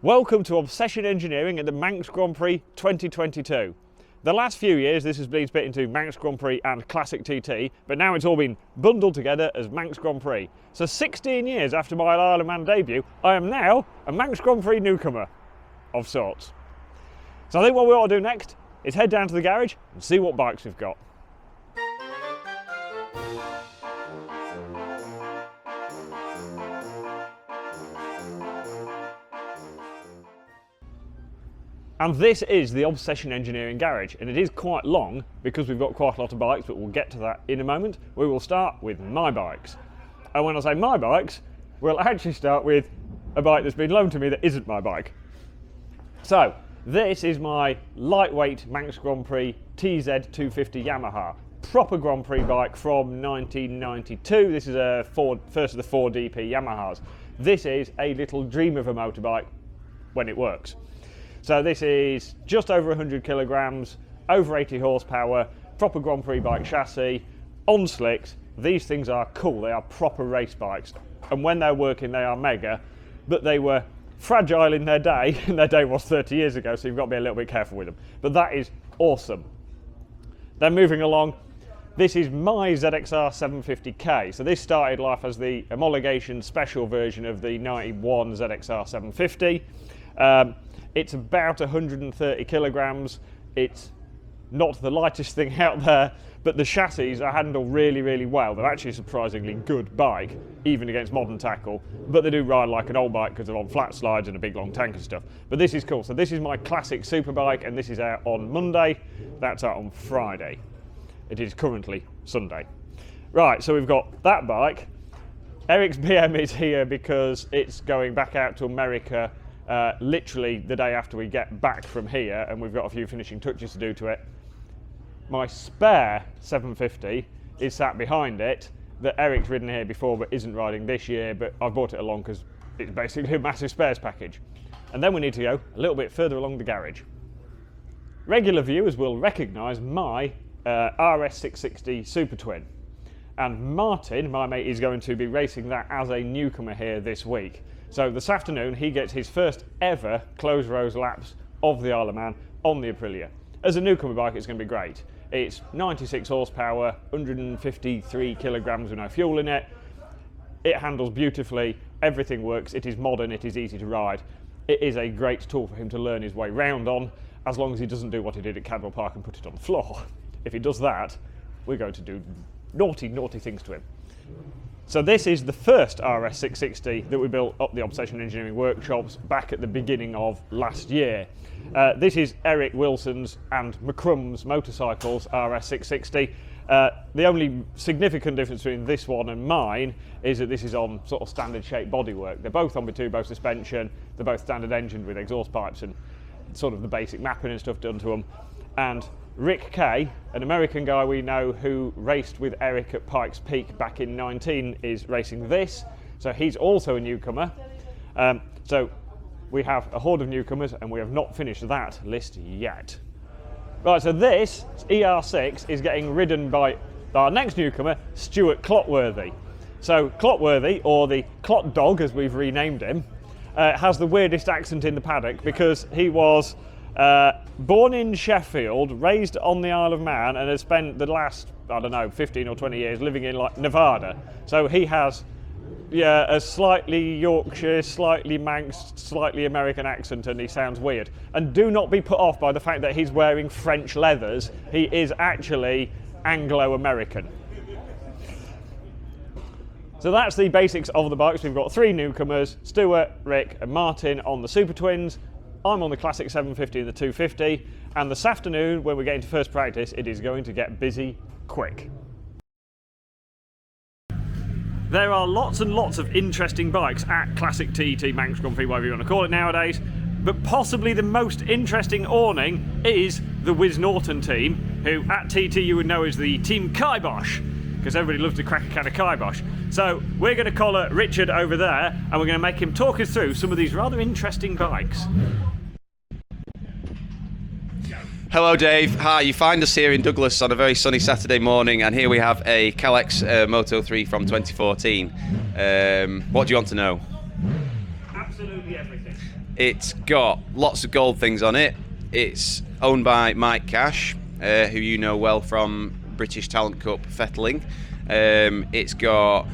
Welcome to Obsession Engineering at the Manx Grand Prix 2022. The last few years this has been split into Manx Grand Prix and Classic TT, but now it's all been bundled together as Manx Grand Prix. So 16 years after my Isle of Man debut, I am now a Manx Grand Prix newcomer of sorts. So I think what we ought to do next is head down to the garage and see what bikes we've got. And this is the Obsession Engineering garage, and it is quite long because we've got quite a lot of bikes, but we'll get to that in a moment. We will start with my bikes. And when I say my bikes, we'll actually start with a bike that's been loaned to me that isn't my bike. So, this is my lightweight Manx Grand Prix TZ250 Yamaha. Proper Grand Prix bike from 1992. This is a first of the 4DP Yamahas. This is a little dream of a motorbike when it works. So this is just over 100 kilograms, over 80 horsepower, proper Grand Prix bike chassis, on slicks. These things are cool, they are proper race bikes. And when they're working, they are mega, but they were fragile in their day, and their day was 30 years ago, so you've got to be a little bit careful with them. But that is awesome. Then moving along, this is my ZXR 750K. So this started life as the homologation special version of the 91 ZXR 750. It's about 130 kilograms. It's not the lightest thing out there, but the chassis are handled really, really well. They're actually a surprisingly good bike, even against modern tackle, but they do ride like an old bike because they're on flat slides and a big long tank and stuff. But this is cool. So this is my classic Superbike, and this is out on Monday. That's out on Friday. It is currently Sunday. Right, so we've got that bike. Eric's BM is here because it's going back out to America literally the day after we get back from here, and we've got a few finishing touches to do to it. My spare 750 is sat behind it, that Eric's ridden here before but isn't riding this year, but I've brought it along because it's basically a massive spares package. And then we need to go a little bit further along the garage. Regular viewers will recognise my RS660 Supertwin, and Martin, my mate, is going to be racing that as a newcomer here this week. So this afternoon he gets his first ever closed rows laps of the Isle of Man on the Aprilia. As a newcomer bike, it's going to be great. It's 96 horsepower, 153 kilograms with no fuel in it. It handles beautifully, everything works, it is modern, it is easy to ride. It is a great tool for him to learn his way round on, as long as he doesn't do what he did at Cadwell Park and put it on the floor. If he does that, we're going to do naughty, naughty things to him. So this is the first RS660 that we built up the Obsession Engineering workshops back at the beginning of last year. This is Eric Wilson's and McCrum's motorcycles RS660. The only significant difference between this one and mine is that this is on sort of standard shape bodywork. They're both on with turbo suspension, they're both standard engined with exhaust pipes and sort of the basic mapping and stuff done to them. And Rick Kay, an American guy we know who raced with Eric at Pikes Peak back in 19, is racing this. So he's also a newcomer. So we have a horde of newcomers and we have not finished that list yet. Right, so this ER6 is getting ridden by our next newcomer, Stuart Clotworthy. So Clotworthy, or the Clot Dog as we've renamed him, has the weirdest accent in the paddock because he was born in Sheffield, raised on the Isle of Man, and has spent the last, I don't know, 15 or 20 years living in like Nevada. So he has a slightly Yorkshire, slightly Manx, slightly American accent, and he sounds weird. And do not be put off by the fact that he's wearing French leathers. He is actually Anglo-American. So that's the basics of the bikes. We've got three newcomers, Stuart, Rick and Martin on the Supertwins. I'm on the Classic 750 and the 250, and this afternoon when we get into first practice it is going to get busy quick. There are lots and lots of interesting bikes at Classic TT, Manx Grand Prix, whatever you want to call it nowadays, but possibly the most interesting awning is the Norton team, who at TT you would know as the Team Kibosh, because everybody loves to crack a can of kibosh. So we're going to collar Richard over there and we're going to make him talk us through some of these rather interesting bikes. Hello Dave, hi, you find us here in Douglas on a very sunny Saturday morning, and here we have a Calex Moto3 from 2014. What do you want to know? absolutely everything. It's got lots of gold things on it. It's owned by Mike Cash, who you know well from British Talent Cup fettling. It's got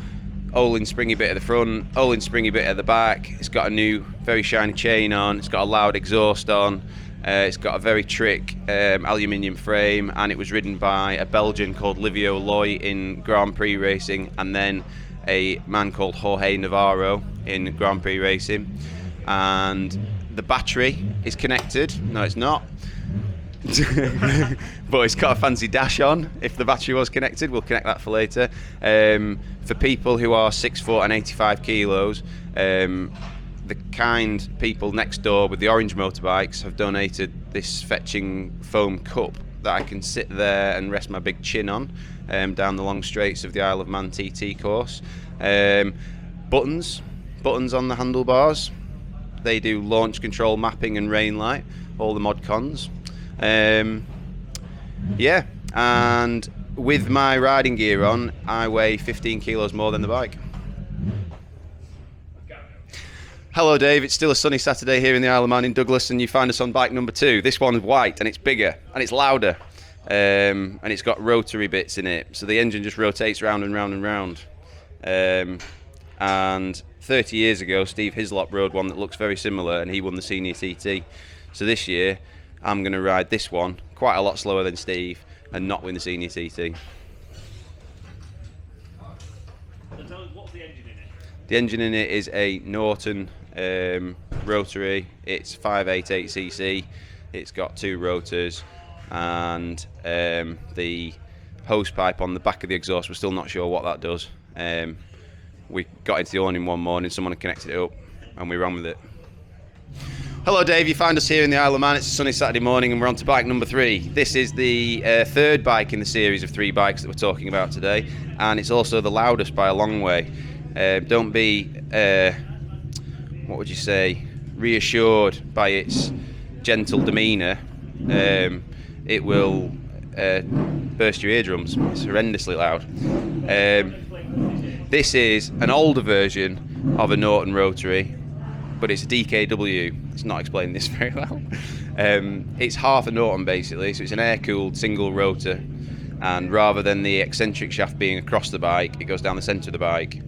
Olin springy bit at the front, Olin springy bit at the back. It's got a new very shiny chain on. It's got a loud exhaust on. It's got a very trick aluminium frame, and it was ridden by a Belgian called Livio Loy in Grand Prix racing, and then a man called Jorge Navarro in Grand Prix racing. And the battery is connected. No, it's not. But it's got a fancy dash on. If the battery was connected, we'll connect that for later. For people who are 6 foot and 85 kilos, the kind people next door with the orange motorbikes have donated this fetching foam cup that I can sit there and rest my big chin on down the long straights of the Isle of Man TT course. Buttons on the handlebars. They do launch control, mapping and rain light, all the mod cons. Yeah, and with my riding gear on, I weigh 15 kilos more than the bike. Hello Dave, it's still a sunny Saturday here in the Isle of Man in Douglas, and you find us on bike number 2. This one's white and it's bigger and it's louder, and it's got rotary bits in it, so the engine just rotates round and round and round. And 30 years ago Steve Hislop rode one that looks very similar and he won the senior TT. So this year I'm going to ride this one quite a lot slower than Steve and not win the senior TT. What's the engine in it? The engine in it is a Norton Rotary. It's 588cc. It's got 2 rotors, and the hose pipe on the back of the exhaust, we're still not sure what that does. We got into the awning one morning, someone had connected it up and we ran with it. Hello Dave, you find us here in the Isle of Man. It's a sunny Saturday morning and we're on to bike number 3. This is the third bike in the series of 3 bikes that we're talking about today, and it's also the loudest by a long way. Don't be, what would you say, reassured by its gentle demeanour. It will burst your eardrums. It's horrendously loud. This is an older version of a Norton Rotary, but it's a DKW. It's not explaining this very well. It's half a Norton basically, so it's an air-cooled single rotor, and rather than the eccentric shaft being across the bike, it goes down the centre of the bike.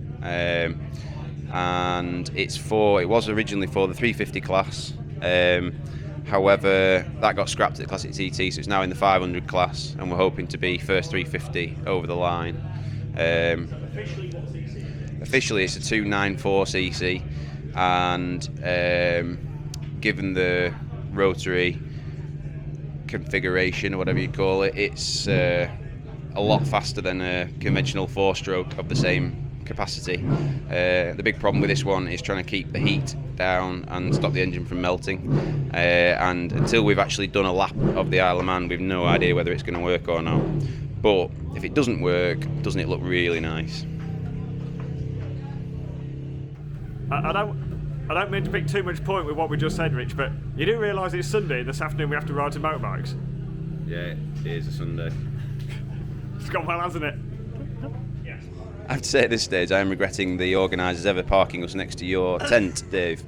And it was originally for the 350 class. However, that got scrapped at the Classic TT, so it's now in the 500 class, and we're hoping to be first 350 over the line. Officially, what cc? Officially, it's a 294cc, and given the rotary configuration, or whatever you call it, it's a lot faster than a conventional 4-stroke of the same capacity. The big problem with this one is trying to keep the heat down and stop the engine from melting, and until we've actually done a lap of the Isle of Man, we've no idea whether it's going to work or not. But if it doesn't work, doesn't it look really nice? I don't mean to pick too much point with what we just said, Rich, but you do realise it's Sunday and this afternoon we have to ride to motorbikes? Yeah, it is a Sunday. It's gone well, hasn't it? Yes. I have to say at this stage I am regretting the organisers ever parking us next to your tent, Dave.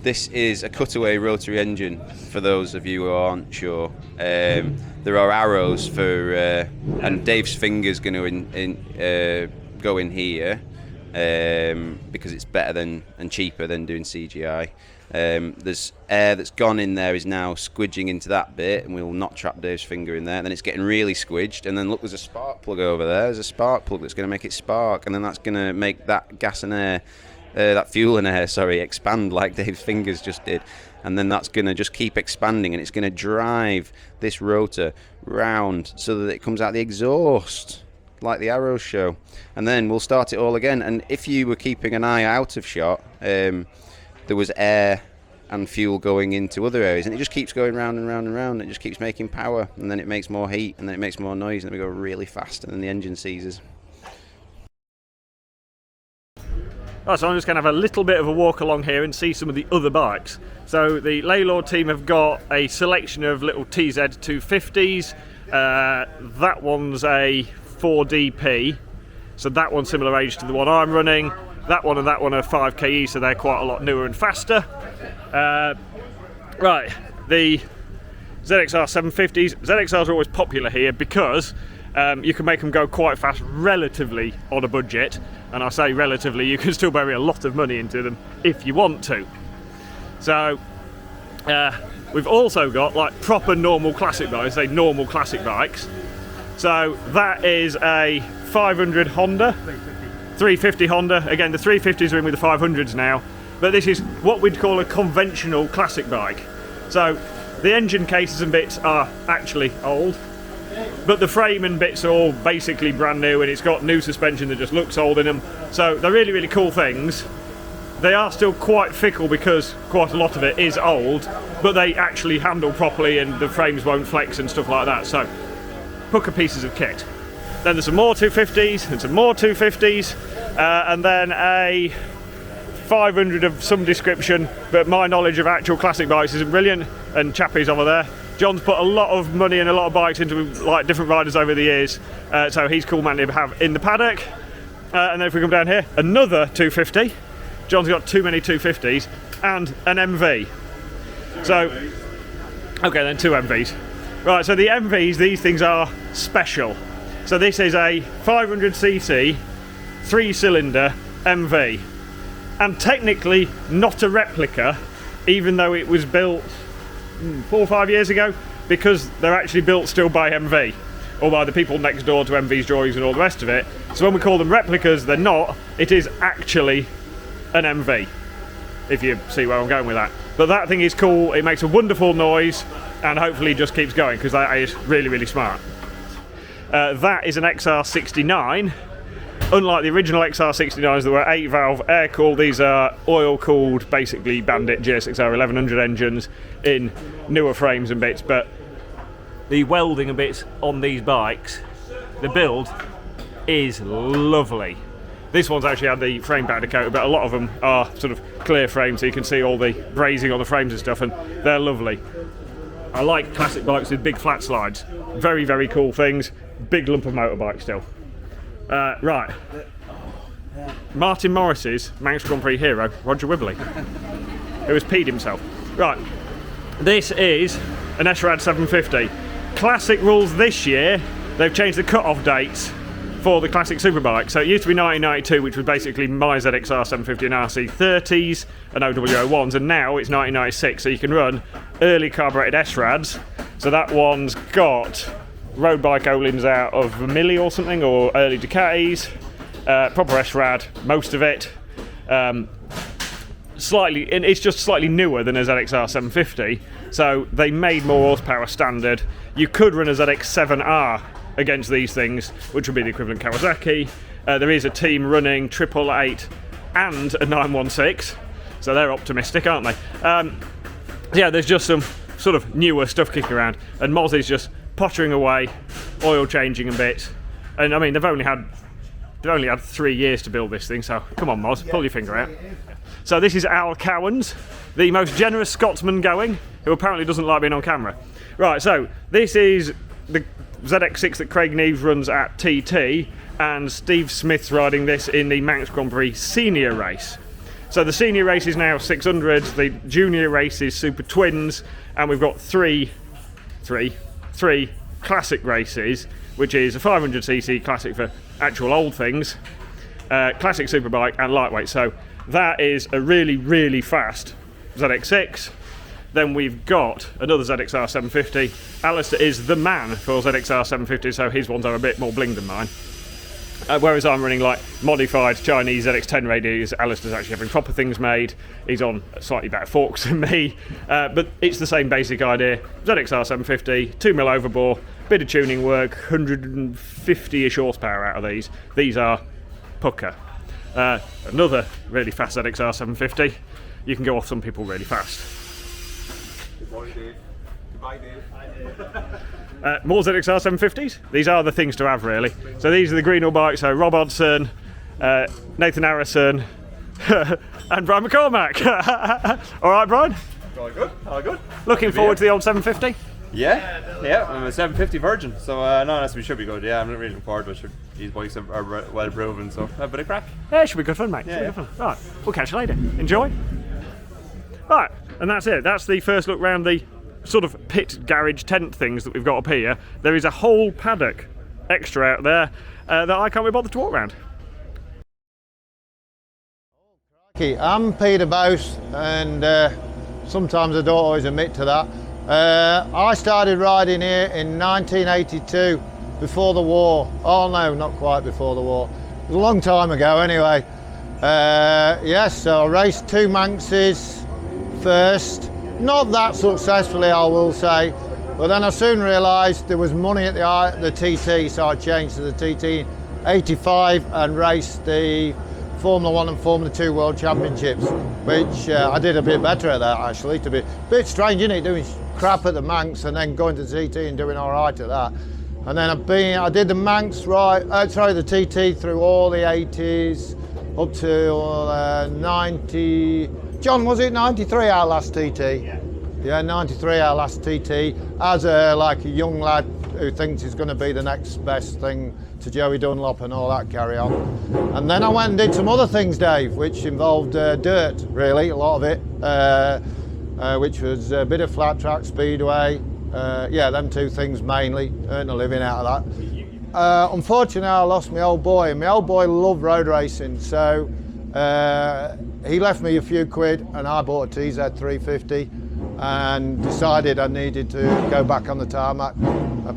This is a cutaway rotary engine, for those of you who aren't sure. There are arrows for, and Dave's finger's going to go in here, because it's better than and cheaper than doing CGI. There's air that's gone in there is now squidging into that bit, and we'll not trap Dave's finger in there. And then it's getting really squidged, and then look, there's a spark plug over there. There's a spark plug that's going to make it spark, and then that's going to make that gas and air, that fuel and air, expand like Dave's fingers just did. And then that's going to just keep expanding, and it's going to drive this rotor round so that it comes out the exhaust, like the arrows show. And then we'll start it all again. And if you were keeping an eye out of shot, there was air and fuel going into other areas, and it just keeps going round and round and round. It just keeps making power, and then it makes more heat, and then it makes more noise, and then we go really fast, and then the engine seizes. Right, so I'm just going to have a little bit of a walk along here and see some of the other bikes. So the Laylord team have got a selection of little TZ250s. That one's a 4DP, so that one's similar age to the one I'm running. That one and that one are 5KE, so they're quite a lot newer and faster. Right, the ZXR 750s. ZXRs are always popular here because you can make them go quite fast relatively on a budget, and I say relatively, you can still bury a lot of money into them if you want to. So we've also got like proper normal classic bikes, say normal classic bikes. So that is a 500 Honda, 350 Honda. Again, the 350s are in with the 500s now, but this is what we'd call a conventional classic bike. So the engine cases and bits are actually old, but the frame and bits are all basically brand new, and it's got new suspension that just looks old in them. So they're really, really cool things. They are still quite fickle because quite a lot of it is old, but they actually handle properly and the frames won't flex and stuff like that. So, pucker pieces of kit. Then there's some more 250s and some more 250s, and then a 500 of some description, but my knowledge of actual classic bikes isn't brilliant, and Chappie's over there. John's put a lot of money and a lot of bikes into like different riders over the years, so he's cool man to have in the paddock. And then if we come down here, another 250. John's got too many 250s and an MV. So, okay then, 2 MVs. Right, so the MVs, these things are special. So this is a 500cc 3-cylinder MV, and technically not a replica, even though it was built 4 or 5 years ago, because they're actually built still by MV, or by the people next door to MV's drawings and all the rest of it. So when we call them replicas, they're not. It is actually an MV, if you see where I'm going with that. But that thing is cool, it makes a wonderful noise, and hopefully just keeps going, because that is really, really smart. That is an XR69. Unlike the original XR69s that were 8-valve air-cooled, these are oil-cooled, basically Bandit GSXR 1100 engines in newer frames and bits, but the welding and bits on these bikes, the build is lovely. This one's actually had the frame powder coat, but a lot of them are sort of clear frames, so you can see all the brazing on the frames and stuff, and they're lovely. I like classic bikes with big flat slides. Very, very cool things. Big lump of motorbike still. Right. Martin Morris's Manx Grand Prix hero, Roger Wibbly, who has peed himself. Right. This is an SRAD 750. Classic rules this year, they've changed the cut-off dates for the classic Superbike. So it used to be 1992, which was basically my ZXR 750 and RC30s and OW01s, and now it's 1996, so you can run early carburetted SRADs. So that one's got road bike Olins out of Millie or something, or early Ducatis, proper SRAD, most of it. Slightly, and it's just slightly newer than a ZXR 750, so they made more horsepower standard. You could run a ZX7R against these things, which would be the equivalent Kawasaki. There is a team running 888 and a 916, so they're optimistic, aren't they? Yeah, there's just some sort of newer stuff kicking around, and Moz is just pottering away, oil changing a bit. And I mean, they've only had 3 years to build this thing, so come on Moz, pull your finger out. So this is Al Cowans, the most generous Scotsman going, who apparently doesn't like being on camera. Right, so this is the ZX6 that Craig Neves runs at TT, and Steve Smith's riding this in the Manx Grand Prix senior race. So the senior race is now 600s, the junior race is Supertwins, and we've got three classic races, which is a 500cc classic for actual old things, classic Superbike, and lightweight. So that is a really, really fast ZX6. Then we've got another ZXR 750. Alistair is the man for ZXR 750, so his ones are a bit more bling than mine. Whereas I'm running like modified Chinese ZX10 radios, Alistair's actually having proper things made. He's on slightly better forks than me, but it's the same basic idea. ZXR 750, 2mm overbore, bit of tuning work, 150-ish horsepower out of these. These are pucker. Another really fast ZXR 750. You can go off some people really fast. Good morning, Dave. Goodbye, Dave. More ZXR 750s. These are the things to have, really. So these are the Greenhill bikes. So Rob Hodson, Nathan Harrison, and Brian McCormack. All right, Brian. All good. All good. Looking forward to the old 750. Yeah. I'm a 750 virgin, so no, we should be good. Yeah, I'm really looking forward to it. Should these bikes are well proven, so a bit of crack. Yeah, it should be good fun, mate. Should be good fun. Right, we'll catch you later. Enjoy. Right, and that's it. That's the first look round the sort of pit garage tent things that we've got up here. There is a whole paddock extra out there that I can't be bothered to walk around. I'm Peter Bowes, and sometimes I don't always admit to that. I started riding here in 1982, before the war. Oh no, not quite before the war. It was a long time ago anyway. Yes, so I raced 2 Manxes first. Not that successfully, I will say, but then I soon realised there was money at the TT, so I changed to the TT 85 and raced the Formula 1 and Formula 2 World Championships, which I did a bit better at that actually. To be a bit strange, isn't it, doing crap at the Manx and then going to the TT and doing all right at that. And then I did the Manx the TT through all the 80s up to 90. John, was it 93 our last TT? Yeah, 93 our last TT, as like a young lad who thinks he's going to be the next best thing to Joey Dunlop and all that carry on. And then I went and did some other things, Dave, which involved dirt, really, a lot of it, which was a bit of flat track speedway. Yeah, them 2 things mainly, earned a living out of that. Unfortunately, I lost my old boy, and my old boy loved road racing, so he left me a few quid and I bought a TZ 350 and decided I needed to go back on the tarmac.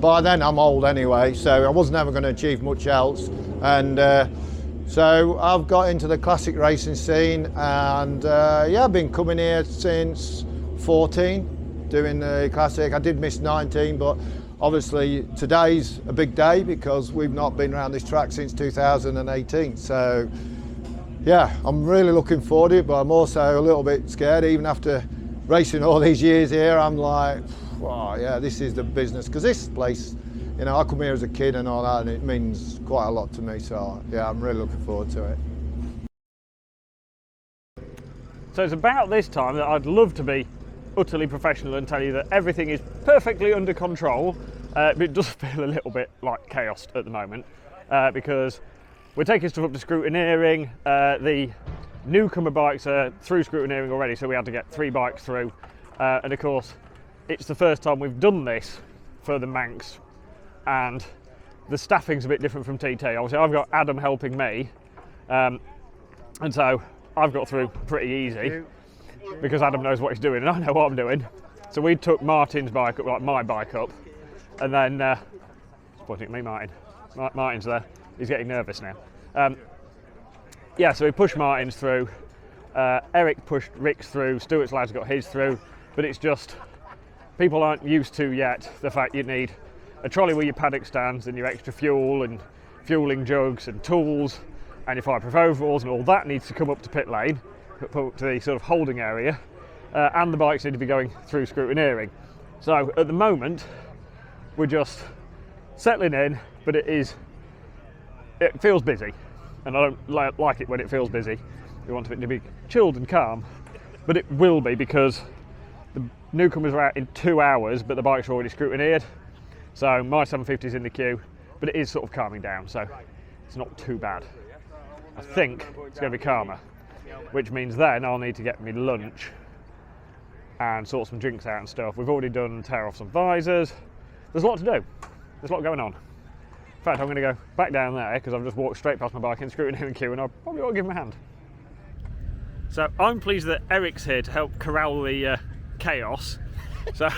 By then I'm old anyway, so I wasn't ever going to achieve much else, and so I've got into the classic racing scene, and yeah, I've been coming here since 14 doing the classic. I did miss 19, but obviously today's a big day because we've not been around this track since 2018, so yeah, I'm really looking forward to it, but I'm also a little bit scared. Even after racing all these years here, I'm like, wow, yeah, this is the business. Because this place, you know, I come here as a kid and all that, and it means quite a lot to me. So yeah, I'm really looking forward to it. So it's about this time that I'd love to be utterly professional and tell you that everything is perfectly under control, but it does feel a little bit like chaos at the moment, because we're taking stuff up to scrutineering. The Newcomer bikes are through scrutineering already, so we had to get 3 bikes through, and of course it's the first time we've done this for the Manx, and the staffing's a bit different from TT. Obviously I've got Adam helping me, and so I've got through pretty easy because Adam knows what he's doing and I know what I'm doing. So we took Martin's bike up, like my bike up, and then he's pointing at me, Martin's there. He's getting nervous now. Yeah, so we pushed Martin's through, Eric pushed Rick's through, Stuart's lad's got his through, but it's just, people aren't used to yet the fact you need a trolley with your paddock stands and your extra fuel and fueling jugs and tools and your fireproof overalls, and all that needs to come up to pit lane, up to the sort of holding area, and the bikes need to be going through scrutineering. So at the moment we're just settling in, but it feels busy, and I don't like it when it feels busy. We want it to be chilled and calm, but it will be because the Newcomers are out in 2 hours, but the bikes are already scrutineered. So my 750's in the queue, but it is sort of calming down, so it's not too bad. I think it's going to be calmer, which means then I'll need to get me lunch and sort some drinks out and stuff. We've already done tear off some visors. There's a lot to do. There's a lot going on. In fact, I'm going to go back down there because I've just walked straight past my bike in scrutineering queue, and I probably ought to give him a hand. So I'm pleased that Eric's here to help corral the chaos. So,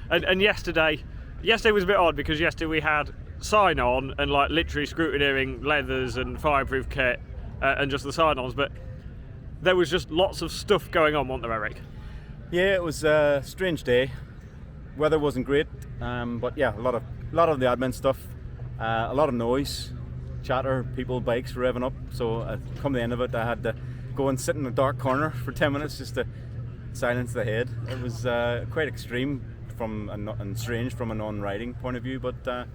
and yesterday was a bit odd because yesterday we had sign on and like literally scrutineering leathers and fireproof kit and just the sign-ons, but there was just lots of stuff going on, wasn't there, Eric? Yeah, it was a strange day. Weather wasn't great, but yeah, a lot of the admin stuff, a lot of noise, chatter, people, bikes revving up. So come the end of it, I had to go and sit in a dark corner for 10 minutes just to silence the head. It was quite extreme and strange from a non-riding point of view, but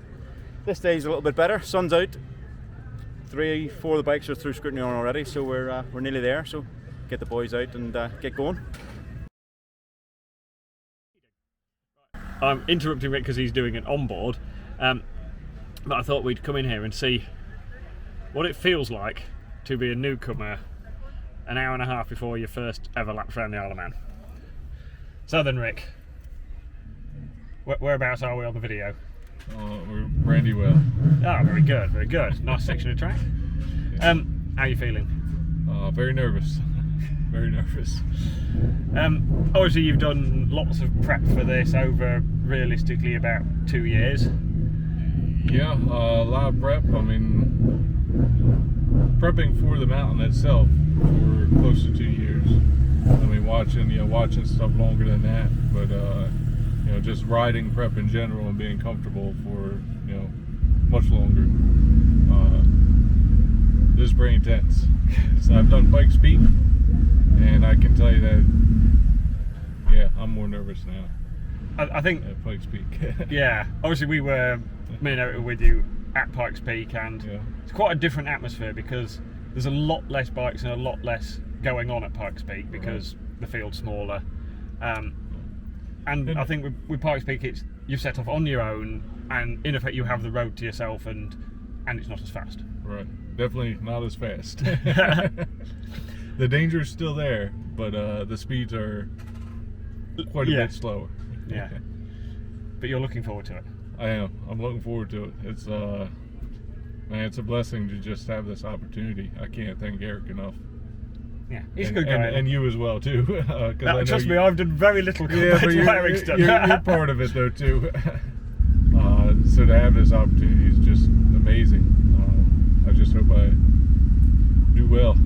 this day's a little bit better. Sun's out. 3-4 of the bikes are through scrutiny on already, so we're nearly there. So get the boys out and get going. I'm interrupting Rick because he's doing an onboard, but I thought we'd come in here and see what it feels like to be a newcomer an hour and a half before your first ever lap around the Isle of Man. So then, Rick, whereabouts are we on the video? We're brandy well. Ah, very good, very good. Nice section of track. How are you feeling? Very nervous. Very nervous. Obviously you've done lots of prep for this over realistically about 2 years. Yeah, a lot of prep. I mean, prepping for the mountain itself for close to 2 years. I mean, watching stuff longer than that, but just riding prep in general and being comfortable for much longer. This is pretty intense. So I've done bike speed, and I can tell you that, yeah, I'm more nervous now. I think at Pikes Peak. Yeah, obviously me and Eric were with you at Pikes Peak, and it's quite a different atmosphere because there's a lot less bikes and a lot less going on at Pikes Peak because the field's smaller. And I think with Pikes Peak, you've set off on your own, and in effect you have the road to yourself, and it's not as fast. Right, definitely not as fast. The danger's still there, but the speeds are quite a bit slower. Yeah. But you're looking forward to it. I am. I'm looking forward to it. It's man, it's a blessing to just have this opportunity. I can't thank Eric enough. Yeah, he's a good guy. And you as well too. Trust me, I've done very little compared to what Eric's done. You're part of it though too. So to have this opportunity is just amazing. I just hope I do well.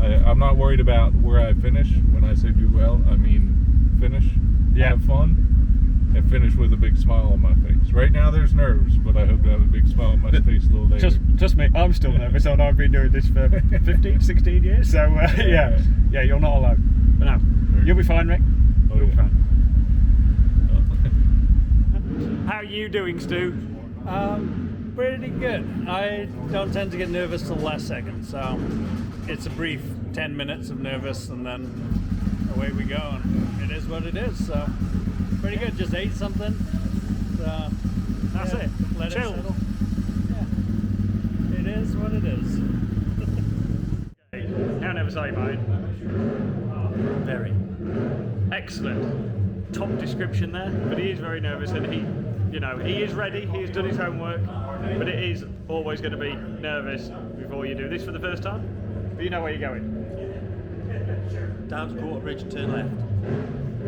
I'm not worried about where I finish. When I say do well, I mean finish, have fun, and finish with a big smile on my face. Right now there's nerves, but I hope to have a big smile on my face a little later. Trust me, I'm still nervous, and I've been doing this for 15, 16 years, so yeah, you're not alone. But no, you'll be fine, Rick. You'll be fine. How are you doing, Stu? Pretty good. I don't tend to get nervous till the last second, so it's a brief 10 minutes of nervous, and then away we go, and it is what it is. So pretty good. Just ate something. So that's it. Let Chill. it settle. Yeah. It is what it is. How nervous are you, mate? Very. Excellent. Top description there, but he is very nervous, and he is ready. He has done his homework, but it is always going to be nervous before you do this for the first time. But you know where you're going. Down to Quarter Bridge, turn left.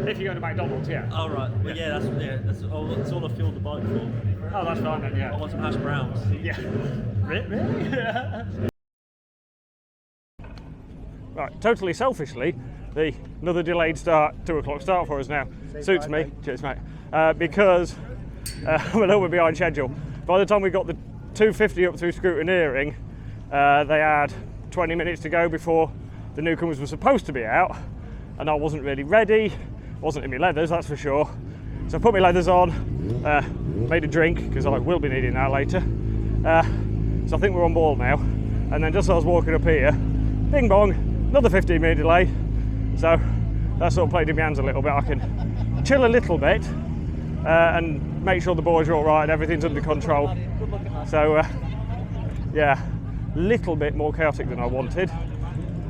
If you're going to McDonald's, yeah. Oh right. Well, that's all I fueled the bike for. Oh, that's fine then. Yeah. I want some hash browns. Yeah. Really? Right. Totally selfishly, another delayed start, 2 o'clock start for us now. Suits me. Cheers, mate. Because I'm a little bit behind schedule. By the time we got the 250 up through scrutineering, they had 20 minutes to go before the newcomers were supposed to be out, and I wasn't really ready. Wasn't in my leathers, that's for sure. So I put my leathers on, made a drink because I will be needing that later. So I think we're on ball now. And then just as I was walking up here, bing bong, another 15-minute delay. So that sort of played in my hands a little bit. I can chill a little bit and make sure the boys are all right and everything's under control. So yeah, a little bit more chaotic than I wanted.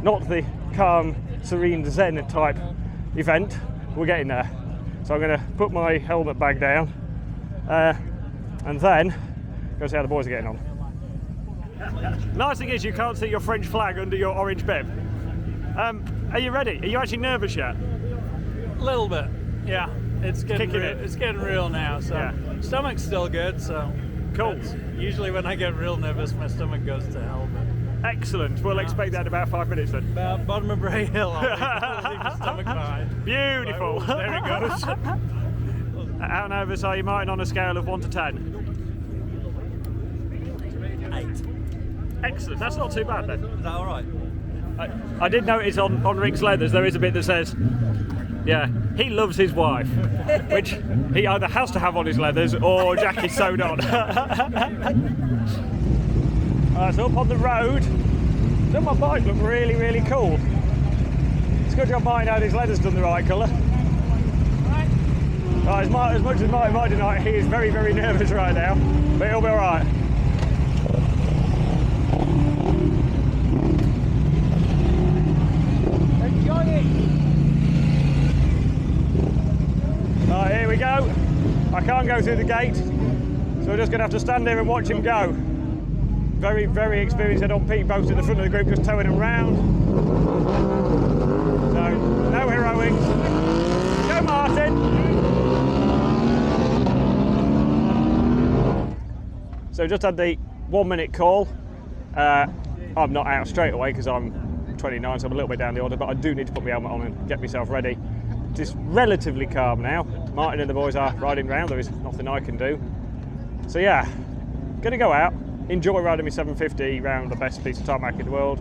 Not the calm, serene, zen type event. We're getting there. So I'm going to put my helmet bag down and then go see how the boys are getting on. Nice thing is you can't see your French flag under your orange bib. Are you ready? Are you actually nervous yet? A little bit, yeah. It's getting Kicking in. It's getting real now. So stomach's still good. So Cool. Usually when I get real nervous, my stomach goes to hell. But Excellent. We'll expect that in about 5 minutes then. about bottom of Bray Hill, I'll leave my stomach behind. Beautiful. There it goes. How nervous are you, Martin, on a scale of 1 to 10? 8. Excellent. That's not too bad then. Is that all right? I did notice on Rick's leathers there is a bit that says, yeah, he loves his wife, which he either has to have on his leathers or Jackie's sewed on. Alright, so up on the road, doesn't my bike look really, really cool? It's a good job Martin had his leathers done the right colour. Right, as much as Martin might deny it, he is very, very nervous right now, but he'll be alright. go. I can't go through the gate, so we're just going to have to stand here and watch him go. Very, very experienced head-on Pete, both at the front of the group, just towing him round. So, no heroics. Go, Martin! So just had the 1 minute call. I'm not out straight away because I'm 29, so I'm a little bit down the order, but I do need to put my helmet on and get myself ready. It's relatively calm now. Martin and the boys are riding round, there is nothing I can do. So yeah, gonna go out, enjoy riding my 750 round the best piece of tarmac in the world,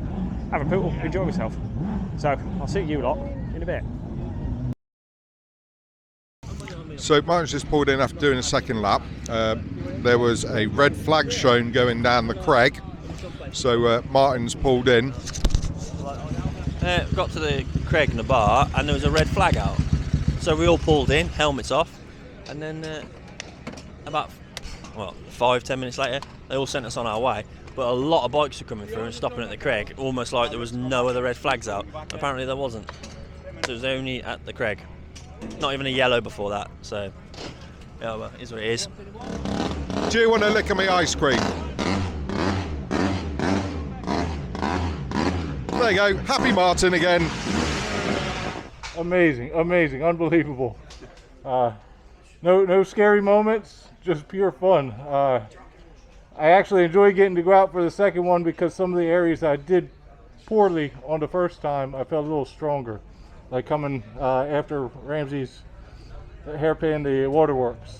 have a pool, enjoy myself. So I'll see you lot in a bit. So Martin's just pulled in after doing a second lap. There was a red flag shown going down the crag, so Martin's pulled in. Got to the crag in the bar and there was a red flag out, so we all pulled in, helmets off, and then about 5-10 minutes later they all sent us on our way, but a lot of bikes were coming through and stopping at the crag, almost like there was no other red flags out. Apparently there wasn't, so it was only at the crag, not even a yellow before that, so yeah, well, it is what it is. Do you want to lick of my ice cream? There you go, happy Martin again. Amazing, amazing, unbelievable. No scary moments, just pure fun. I actually enjoyed getting to go out for the second one because some of the areas I did poorly on the first time, I felt a little stronger. Like coming after Ramsey's hairpin the waterworks.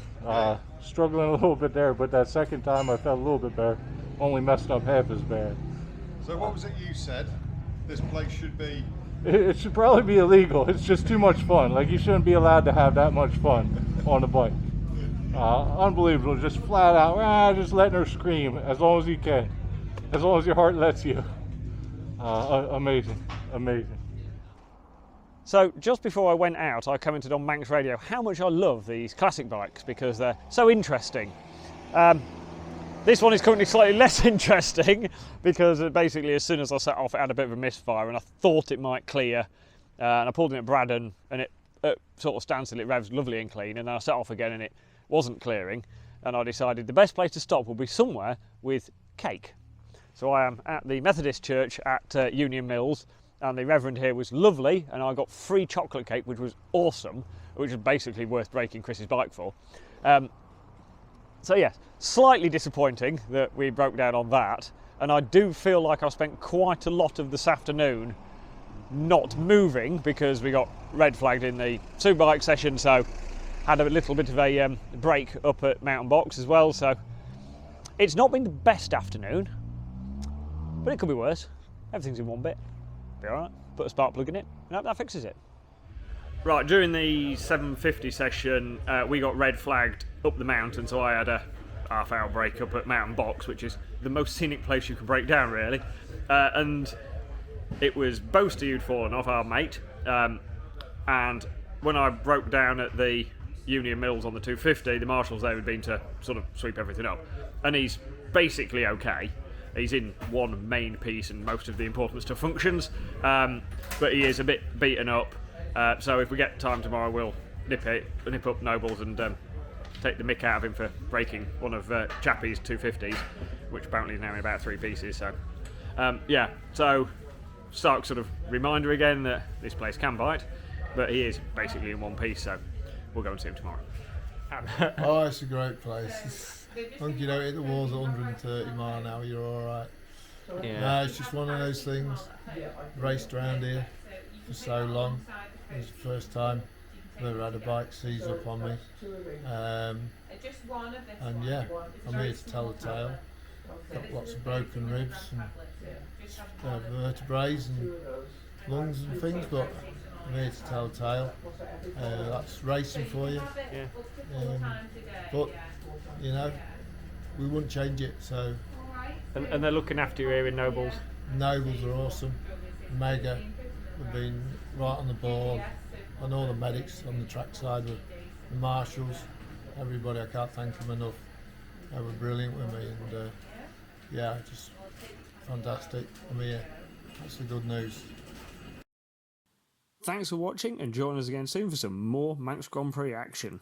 Struggling a little bit there, but that second time I felt a little bit better. Only messed up half as bad. So what was it you said? This place should be... It should probably be illegal. It's just too much fun. Like, you shouldn't be allowed to have that much fun on a bike. Unbelievable, just flat out, just letting her scream as long as you can. As long as your heart lets you. Amazing, amazing. So just before I went out, I commented on Manx Radio how much I love these classic bikes because they're so interesting. This one is currently slightly less interesting because basically as soon as I set off it had a bit of a misfire and I thought it might clear, and I pulled in at Braddon and it sort of standstill, it revs lovely and clean, and then I set off again and it wasn't clearing, and I decided the best place to stop would be somewhere with cake. So I am at the Methodist Church at Union Mills, and the Reverend here was lovely, and I got free chocolate cake, which was awesome, which was basically worth breaking Chris's bike for. So yes, slightly disappointing that we broke down on that, and I do feel like I've spent quite a lot of this afternoon not moving because we got red flagged in the Superbike session, so had a little bit of a break up at Mountain Box as well, so it's not been the best afternoon, but it could be worse. Everything's in one bit. Be alright. Put a spark plug in it, and that fixes it. Right, during the 750 session, we got red flagged up the mountain, so I had a half-hour break up at Mountain Box, which is the most scenic place you can break down, really. And it was Boasty who'd fallen off, our mate. And when I broke down at the Union Mills on the 250, the marshals there had been to sort of sweep everything up. And he's basically okay. He's in one main piece and most of the important stuff functions, but he is a bit beaten up. So if we get time tomorrow, we'll nip up Nobles and take the mick out of him for breaking one of Chappie's 250s, which apparently is now in about 3 pieces. So yeah, so stark sort of reminder again that this place can bite, but he is basically in one piece. So we'll go and see him tomorrow. Oh, it's a great place. As long as you don't hit the walls at 130 mile an hour, you're alright. Yeah. No, it's just one of those things. Raced around here for so long. It was the first time I've ever had a bike seize up on me. And yeah, I'm here to tell the tale. Got lots of broken ribs and vertebrae and lungs and things, but I'm here to tell the tale. That's racing for you. Yeah. But you know, we wouldn't change it. So. And they're looking after you here in Nobles. Nobles are awesome. Mega. We've been right on the ball. And all the medics on the trackside, with the marshals, everybody. I can't thank them enough. They were brilliant with me, and yeah, just fantastic. I'm here. That's the good news. Thanks for watching, and join us again soon for some more Manx Grand Prix action.